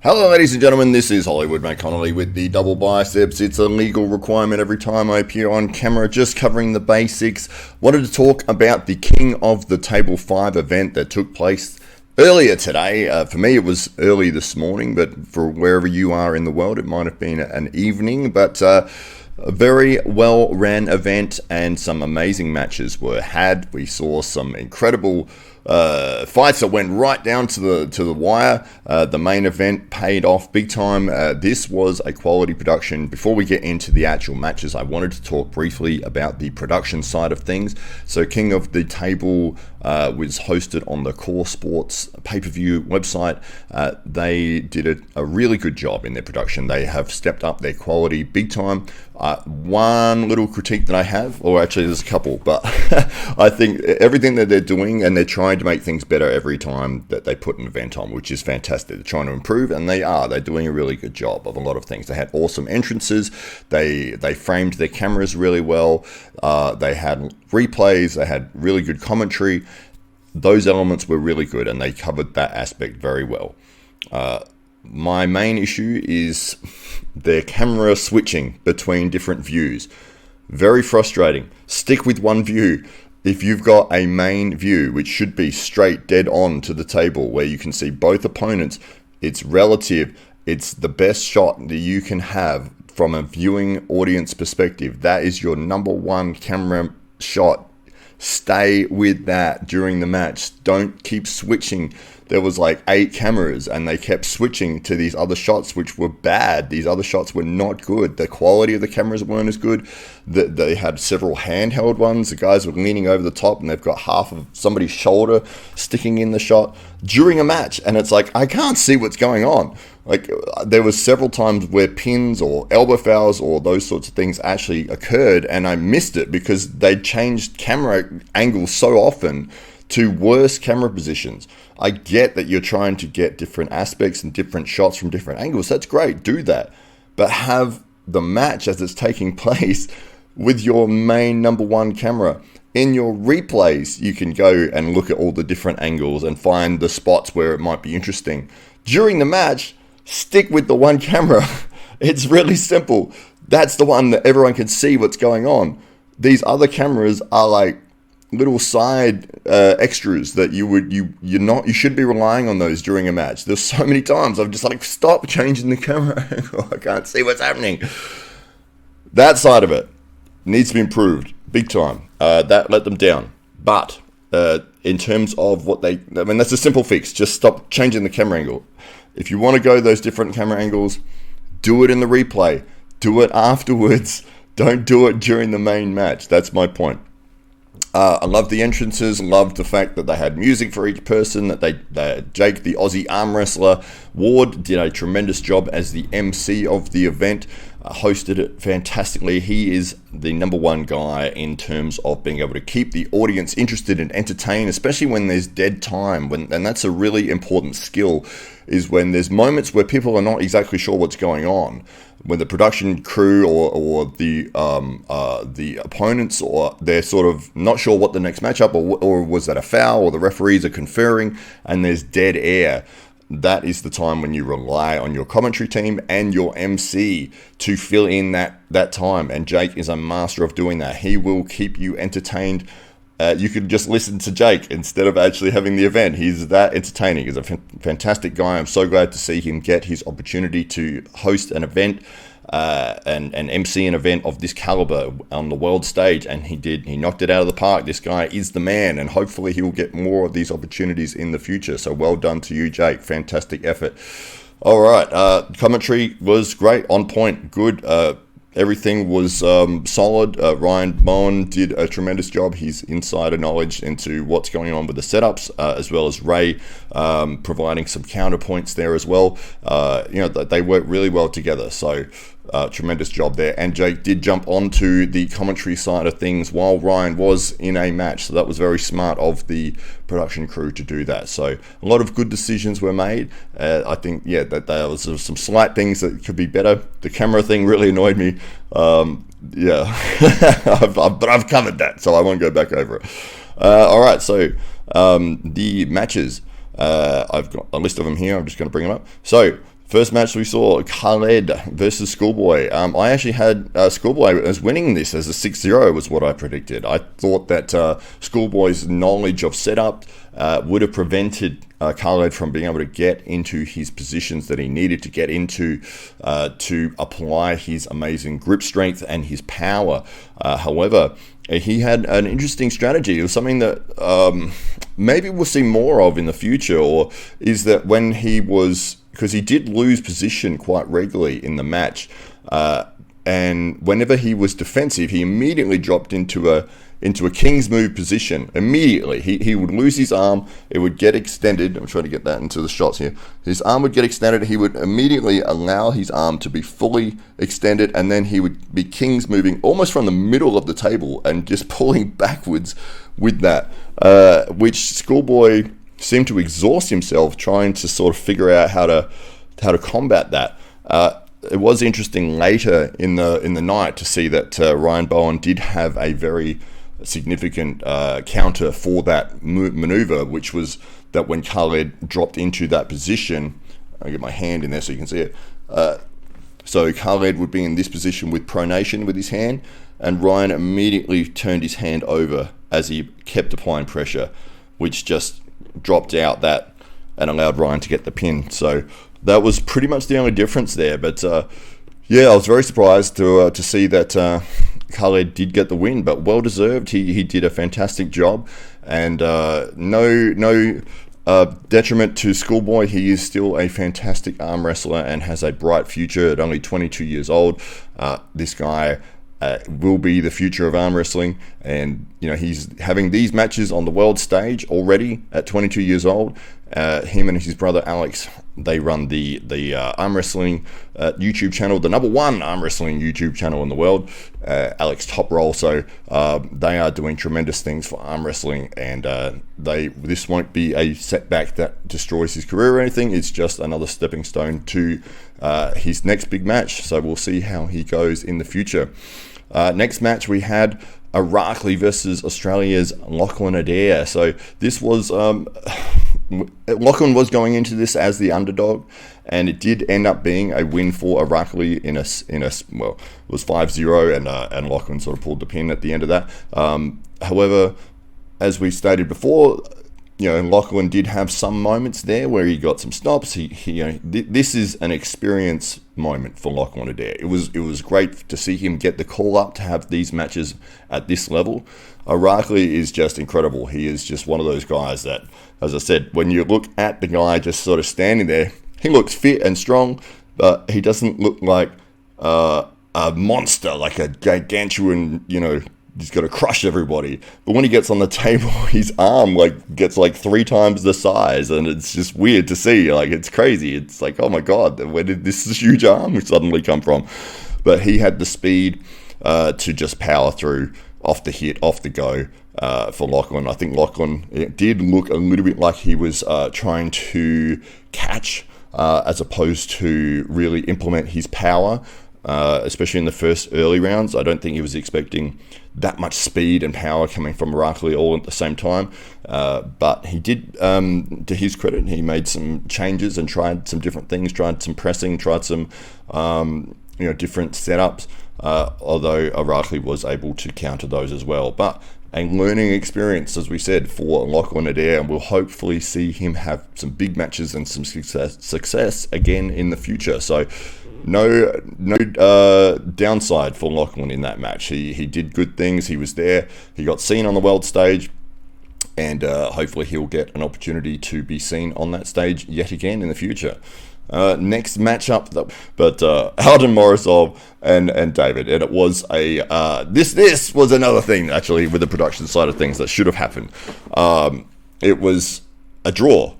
Hello, ladies and gentlemen, this is Hollywood Mate Connolly with the double biceps. It's a legal requirement every time I appear on camera, just covering the basics. Wanted to talk about the King of the Table 5 event that took place earlier today. For me, it was early this morning, but for wherever you are in the world, it might have been an evening. But a very well-ran event and some amazing matches were had. We saw some incredible fights that went right down to the wire. The main event paid off big time. This was a quality production. Before we get into the actual matches, I wanted to talk briefly about the production side of things. So King of the Table was hosted on the Core Sports pay-per-view website. They did a really good job in their production. They have stepped up their quality big time. One little critique that I have, or actually there's a couple, but I think everything that they're doing, and they're trying to make things better every time that they put an event on, which is fantastic. They're trying to improve, and they're doing a really good job of a lot of things. They had awesome entrances. They framed their cameras really well. They had replays. They had really good commentary. Those elements were really good, and they covered that aspect very well. My main issue is their camera switching between different views. Very frustrating. Stick with one view. If you've got a main view, which should be straight dead on to the table where you can see both opponents, it's relative. It's the best shot that you can have from a viewing audience perspective. That is your number one camera shot. Stay with that during the match. Don't keep switching. There was like 8 cameras and they kept switching to these other shots, which were bad. These other shots were not good. The quality of the cameras weren't as good. They had several handheld ones. The guys were leaning over the top and they've got half of somebody's shoulder sticking in the shot during a match. And it's like, I can't see what's going on. Like, there was several times where pins or elbow fouls or those sorts of things actually occurred, and I missed it because they changed camera angles so often to worse camera positions. I get that you're trying to get different aspects and different shots from different angles. That's great, do that. But have the match as it's taking place with your main number one camera. In your replays, you can go and look at all the different angles and find the spots where it might be interesting. During the match, stick with the one camera. It's really simple. That's the one that everyone can see what's going on. These other cameras are like little side extras that you should be relying on those during a match. There's so many times I'm just like, stop changing the camera angle. I can't see what's happening. That side of it needs to be improved big time. That let them down. But in terms of that's a simple fix. Just stop changing the camera angle. If you want to go those different camera angles, do it in the replay. Do it afterwards. Don't do it during the main match. That's my point. I love the entrances. Loved the fact that they had music for each person. That Jake, the Aussie arm wrestler, Ward, did a tremendous job as the MC of the event. Hosted it fantastically. He is the number one guy in terms of being able to keep the audience interested and entertained, especially when there's dead time. And that's a really important skill, is when there's moments where people are not exactly sure what's going on. When the production crew or the opponents, or they're sort of not sure what the next matchup, or was that a foul, or the referees are conferring and there's dead air. That is the time when you rely on your commentary team and your MC to fill in that time. And Jake is a master of doing that. He will keep you entertained. You could just listen to Jake instead of actually having the event. He's that entertaining. He's a fantastic guy. I'm so glad to see him get his opportunity to host an event and MC an event of this caliber on the world stage, and he did. He knocked it out of the park. This guy is the man, and hopefully he will get more of these opportunities in the future. So well done to you, Jake. Fantastic effort. All right, commentary was great, on point, good. Everything was solid. Ryan Moen did a tremendous job. His insider knowledge into what's going on with the setups, as well as Ray providing some counterpoints there as well. They work really well together. So tremendous job there. And Jake did jump onto the commentary side of things while Ryan was in a match. So that was very smart of the production crew to do that. So a lot of good decisions were made. I think, that there was some slight things that could be better. The camera thing really annoyed me. But I've covered that, so I won't go back over it. All right, so the matches. I've got a list of them here. I'm just going to bring them up. So First match we saw, Khaled versus Schoolboy. I actually had Schoolboy as winning this as a 6-0 was what I predicted. I thought that Schoolboy's knowledge of setup would have prevented Khaled from being able to get into his positions that he needed to get into to apply his amazing grip strength and his power. However, he had an interesting strategy. It was something that maybe we'll see more of in the future, or is that when he was... because he did lose position quite regularly in the match, and whenever he was defensive, he immediately dropped into a king's move position. Immediately, he would lose his arm, it would get extended. I'm trying to get that into the shots here. His arm would get extended, he would immediately allow his arm to be fully extended, and then he would be king's moving almost from the middle of the table and just pulling backwards with that, which Schoolboy seemed to exhaust himself trying to sort of figure out how to combat that. It was interesting later in the night to see that Ryan Bowen did have a very significant counter for that maneuver, which was that when Khaled dropped into that position, I'll get my hand in there so you can see it. So Khaled would be in this position with pronation with his hand, and Ryan immediately turned his hand over as he kept applying pressure, which just dropped out that and allowed Ryan to get the pin. So that was pretty much the only difference there. But yeah, I was very surprised to see that Khaled did get the win, but well deserved. He did a fantastic job, and no detriment to Schoolboy. He is still a fantastic arm wrestler and has a bright future at only 22 years old. This guy will be the future of arm wrestling, and he's having these matches on the world stage already at 22 years old. Him and his brother Alex, they run the arm wrestling YouTube channel, the #1 arm wrestling YouTube channel in the world, Alex Top Roll. So they are doing tremendous things for arm wrestling, and this won't be a setback that destroys his career or anything. It's just another stepping stone to his next big match. So we'll see how he goes in the future. Next match we had Irakli versus Australia's Lachlan Adair. So this was Lachlan was going into this as the underdog, and it did end up being a win for Irakli in a well, it was 5-0, and Lachlan sort of pulled the pin at the end of that. However, as we stated before, Lachlan did have some moments there where he got some stops. This is an experience moment for Lachlan Adair. It was great to see him get the call up to have these matches at this level. Irakli is just incredible. He is just one of those guys that, as I said, when you look at the guy just sort of standing there, he looks fit and strong, but he doesn't look like a monster, like a gargantuan, he's got to crush everybody. But when he gets on the table, his arm gets 3 times the size, and it's just weird to see. It's crazy. It's like, oh my god, where did this huge arm suddenly come from? But he had the speed to just power through off the hit, off the go for Lachlan. I think Lachlan, it did look a little bit like he was trying to catch as opposed to really implement his power. Especially in the first early rounds. I don't think he was expecting that much speed and power coming from Irakli all at the same time. But he did, to his credit, he made some changes and tried some different things, tried some pressing, tried some different setups, although Irakli was able to counter those as well. But a learning experience, as we said, for Lachlan Adair, and we'll hopefully see him have some big matches and some success again in the future. So no downside for Lachlan in that match. He did good things. He was there. He got seen on the world stage, and hopefully he'll get an opportunity to be seen on that stage yet again in the future. Next matchup, but Alden Morozov and David, and it was this was another thing actually with the production side of things that should have happened. It was a draw.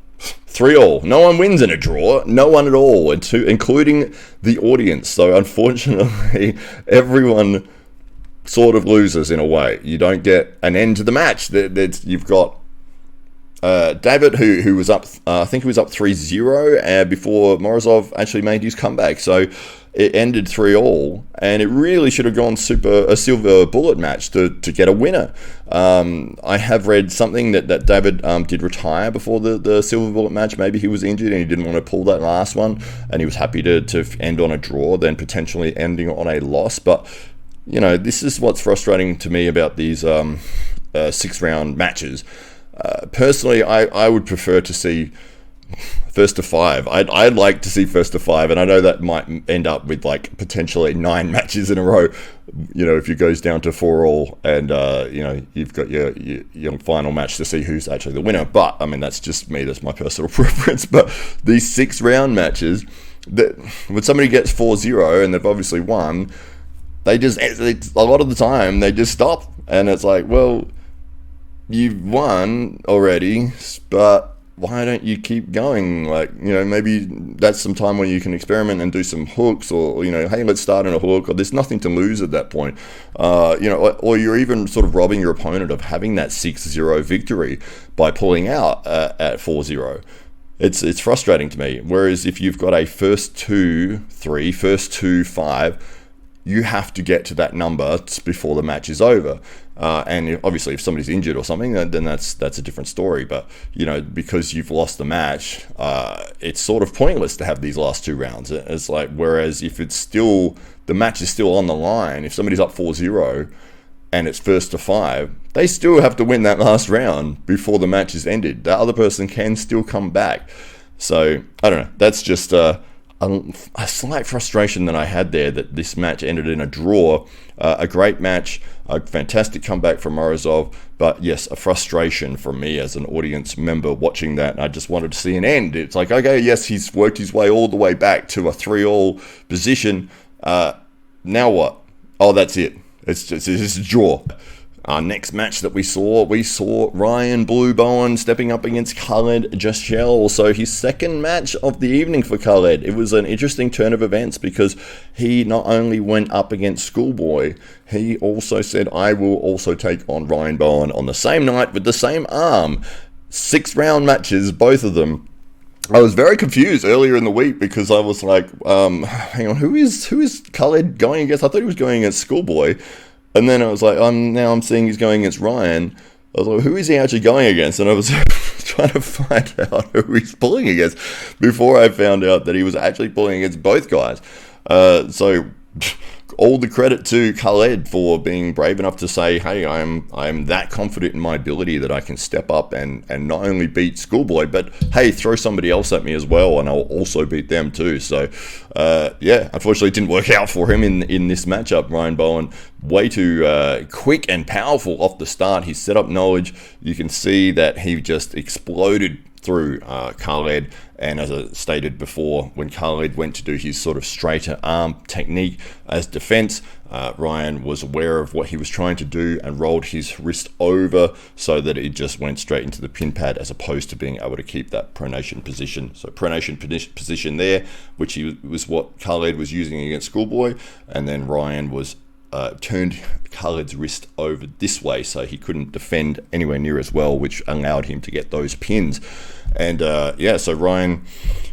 3-3. No one wins in a draw. No one at all, including the audience. So unfortunately, everyone sort of loses in a way. You don't get an end to the match. You've got David, who was up, I think he was up 3-0 before Morozov actually made his comeback. So it ended 3-3, and it really should have gone a silver bullet match to get a winner. I have read something that David did retire before the silver bullet match. Maybe he was injured and he didn't want to pull that last one, and he was happy to end on a draw, then potentially ending on a loss. But this is what's frustrating to me about these 6-round matches. Personally, I would prefer to see first to 5. I'd like to see first to 5, and I know that might end up with like potentially 9 matches in a row. If it goes down to 4-4, and you've got your final match to see who's actually the winner. But I mean, that's just me. That's my personal preference. But these 6-round matches, that when somebody gets 4-0 and they've obviously won, a lot of the time they just stop, and it's like, well, you've won already, but why don't you keep going? Like, maybe that's some time where you can experiment and do some hooks, or, hey, let's start in a hook, or there's nothing to lose at that point. Or you're even sort of robbing your opponent of having that 6-0 victory by pulling out at 4-0. It's frustrating to me. Whereas if you've got a first 2-3, first 2-5, you have to get to that number before the match is over. And obviously, if somebody's injured or something, then that's a different story. But because you've lost the match, it's sort of pointless to have these last 2 rounds. It's like, whereas if the match is still on the line, if somebody's up 4-0 and it's first to 5, they still have to win that last round before the match is ended. The other person can still come back. So I don't know. That's just a slight frustration that I had there, that this match ended in a draw. A great match, a fantastic comeback from Morozov, but yes, a frustration from me as an audience member watching that. I just wanted to see an end. It's like, okay, yes, he's worked his way all the way back to a 3-3 position. Now what? Oh, that's it. It's a draw. Our next match that we saw Ryan Blue Bowen stepping up against Khaled Jashel. So his second match of the evening for Khaled. It was an interesting turn of events because he not only went up against Schoolboy, he also said, I will also take on Ryan Bowen on the same night with the same arm. 6-round matches, both of them. I was very confused earlier in the week because I was like, hang on, who is Khaled going against? I thought he was going against Schoolboy. And then I was like, I'm seeing he's going against Ryan. I was like, who is he actually going against? And I was trying to find out who he's pulling against before I found out that he was actually pulling against both guys. So all the credit to Khaled for being brave enough to say, hey, I'm that confident in my ability that I can step up and not only beat Schoolboy, but hey, throw somebody else at me as well, and I'll also beat them too. So unfortunately it didn't work out for him in this matchup. Ryan Bowen, way too quick and powerful off the start. His setup knowledge, you can see that he just exploded through Khaled. And as I stated before, when Khaled went to do his sort of straighter arm technique as defense, Ryan was aware of what he was trying to do and rolled his wrist over so that it just went straight into the pin pad, as opposed to being able to keep that pronation position. So pronation position there, which was what Khaled was using against Schoolboy, and then Ryan was turned Khaled's wrist over this way so he couldn't defend anywhere near as well, which allowed him to get those pins. And so Ryan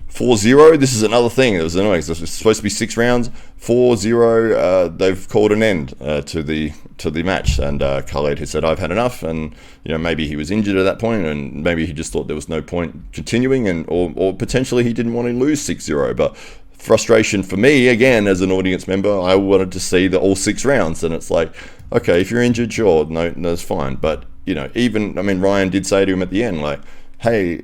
4-0, this is another thing that was annoying. It was supposed to be 6 rounds. 4-0, they've called an end to the match, and Khaled had said, I've had enough, and maybe he was injured at that point, and maybe he just thought there was no point continuing, and or potentially he didn't want to lose 6-0, but frustration for me, again, as an audience member, I wanted to see all 6 rounds, and it's like, okay, if you're injured, sure, no, that's fine, but, Ryan did say to him at the end, like, hey,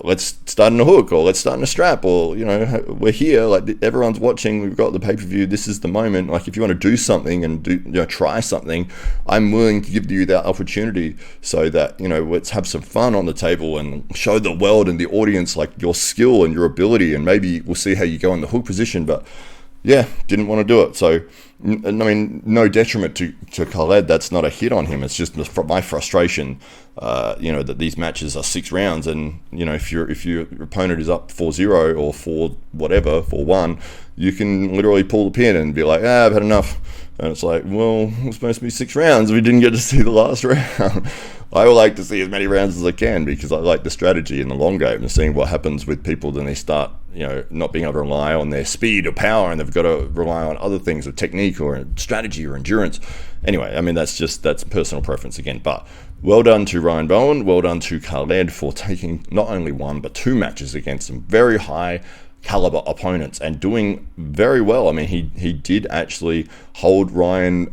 let's start in a hook, or let's start in a strap, or, we're here, like, everyone's watching, we've got the pay-per-view, this is the moment, like, if you want to do something and try something, I'm willing to give you that opportunity so that, let's have some fun on the table and show the world and the audience, like, your skill and your ability, and maybe we'll see how you go in the hook position, but yeah, didn't want to do it. So, no detriment to Khaled. That's not a hit on him. It's just my frustration, that these matches are 6 rounds, and if your opponent is up 4-0 or 4-1, you can literally pull the pin and be like, I've had enough. And it's like, well, it's supposed to be 6 rounds. We didn't get to see the last round. I would like to see as many rounds as I can because I like the strategy in the long game and seeing what happens with people when they start, not being able to rely on their speed or power, and they've got to rely on other things, or technique or strategy or endurance. Anyway, I mean, that's personal preference again. But well done to Ryan Bowen, well done to Khaled for taking not only one but two matches against some very high caliber opponents and doing very well. I mean, he did actually hold Ryan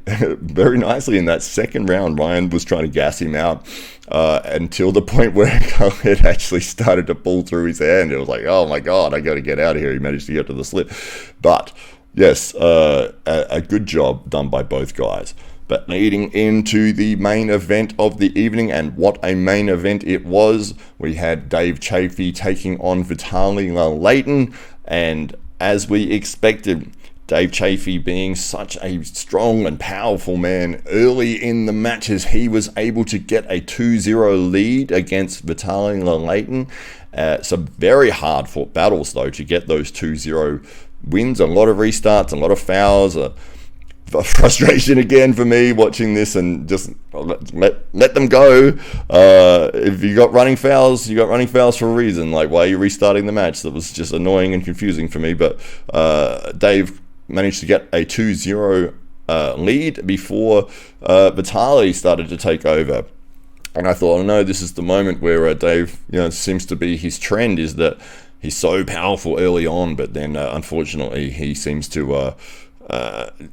very nicely in that second round. Ryan was trying to gas him out until the point where Khaled actually started to pull through his hand. It was like, oh my God, I got to get out of here. He managed to get to the slip. But yes, a good job done by both guys. But leading into the main event of the evening, and what a main event it was, we had Dave Chaffee taking on Vitaly Laitin, and as we expected, Dave Chaffee, being such a strong and powerful man, early in the matches he was able to get a 2-0 lead against Vitaly Laitin. Some very hard fought battles though to get those 2-0 wins, a lot of restarts, a lot of fouls, frustration again for me watching this, and just let them go. If you got running fouls, you got running fouls for a reason. Like, why are you restarting the match? That was just annoying and confusing for me. But Dave managed to get a 2-0 lead before Vitaly started to take over. And I thought, no, this is the moment where Dave, seems to be his trend, is that he's so powerful early on, but then unfortunately he seems to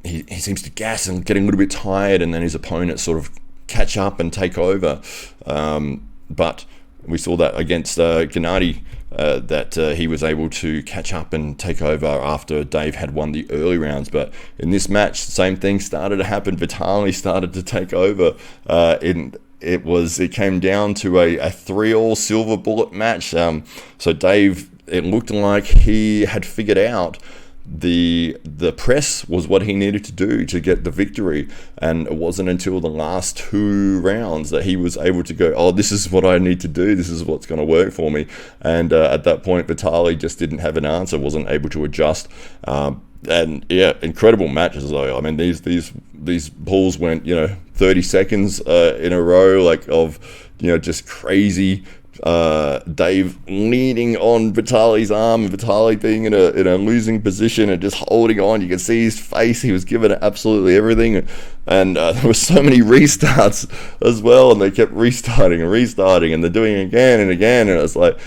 he seems to gas and getting a little bit tired, and then his opponents sort of catch up and take over. But we saw that against Gennady, that he was able to catch up and take over after Dave had won the early rounds. But in this match, the same thing started to happen. Vitaly started to take over. It came down to a 3-all silver bullet match. So Dave, it looked like he had figured out the press was what he needed to do to get the victory, and it wasn't until the last 2 rounds that he was able to go, oh, this is what I need to do, this is what's going to work for me. And at that point, Vitaly just didn't have an answer, wasn't able to adjust. And yeah, incredible matches though. I mean, these pulls went 30 seconds in a row, like of just crazy. Dave leaning on Vitaly's arm, and Vitaly being in a losing position and just holding on. You can see his face; he was giving it absolutely everything, and there were so many restarts as well, and they kept restarting, and they're doing it again and again, and it's like,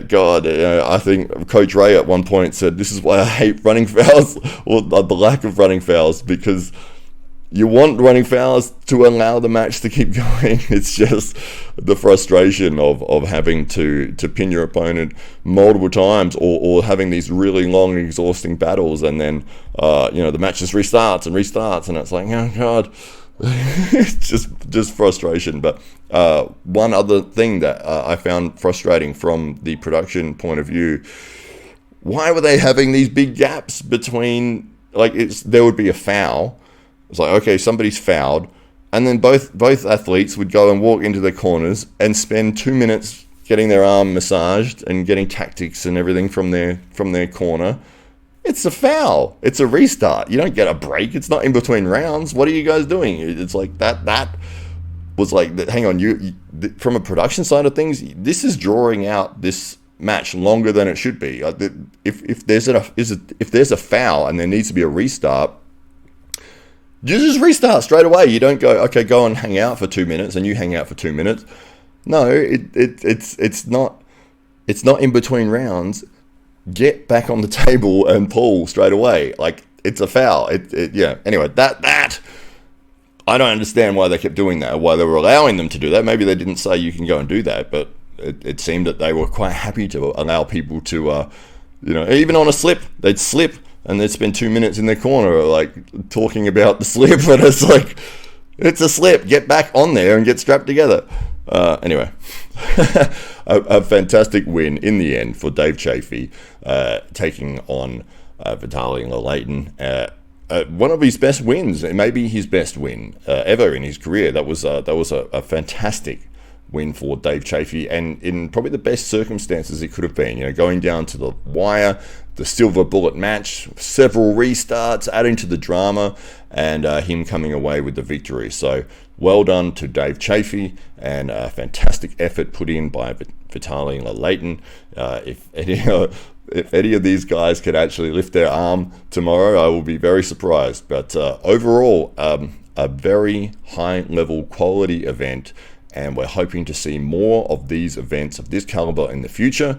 God, I think Coach Ray at one point said, "This is why I hate running fouls, or the lack of running fouls, because you want running fouls to allow the match to keep going." It's just the frustration of having to pin your opponent multiple times, or having these really long, exhausting battles, and then the match just restarts, and it's like, oh God, it's just frustration. But one other thing that I found frustrating from the production point of view, why were they having these big gaps between, there would be a foul. It's like, okay, somebody's fouled, and then both athletes would go and walk into their corners and spend 2 minutes getting their arm massaged and getting tactics and everything from their corner. It's a foul. It's a restart. You don't get a break. It's not in between rounds. What are you guys doing? It's like that was like, hang on, from a production side of things, this is drawing out this match longer than it should be. If there's a foul and there needs to be a restart, you just restart straight away. You don't go, okay, go and hang out for 2 minutes, and you hang out for 2 minutes. No, it's not in between rounds. Get back on the table and pull straight away. Like, it's a foul. Yeah. Anyway, that I don't understand why they kept doing that, or why they were allowing them to do that. Maybe they didn't say you can go and do that, but it seemed that they were quite happy to allow people to, even on a slip, they'd slip. And they'd spend 2 minutes in their corner, like, talking about the slip, and it's like, it's a slip. Get back on there and get strapped together. Anyway, a fantastic win in the end for Dave Chaffee, taking on Vitaly Laitin. One of his best wins, maybe his best win ever in his career. That was a fantastic win for Dave Chaffee, and in probably the best circumstances it could have been. You know, going down to the wire, the silver bullet match, several restarts, adding to the drama, and him coming away with the victory. So well done to Dave Chaffee, and a fantastic effort put in by Vitaly Leighton. If any of these guys can actually lift their arm tomorrow, I will be very surprised. But overall, a very high-level quality event, and we're hoping to see more of these events of this caliber in the future.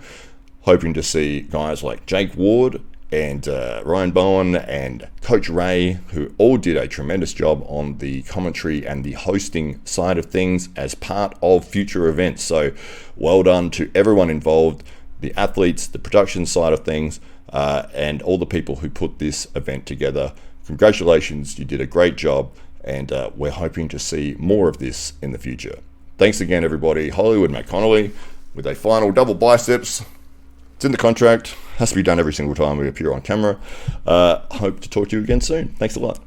Hoping to see guys like Jake Ward and Ryan Bowen and Coach Ray, who all did a tremendous job on the commentary and the hosting side of things as part of future events. So well done to everyone involved, the athletes, the production side of things, and all the people who put this event together. Congratulations, you did a great job, and we're hoping to see more of this in the future. Thanks again, everybody. Hollywood McConnelly with a final double biceps. It's in the contract, has to be done every single time we appear on camera. Hope to talk to you again soon. Thanks a lot.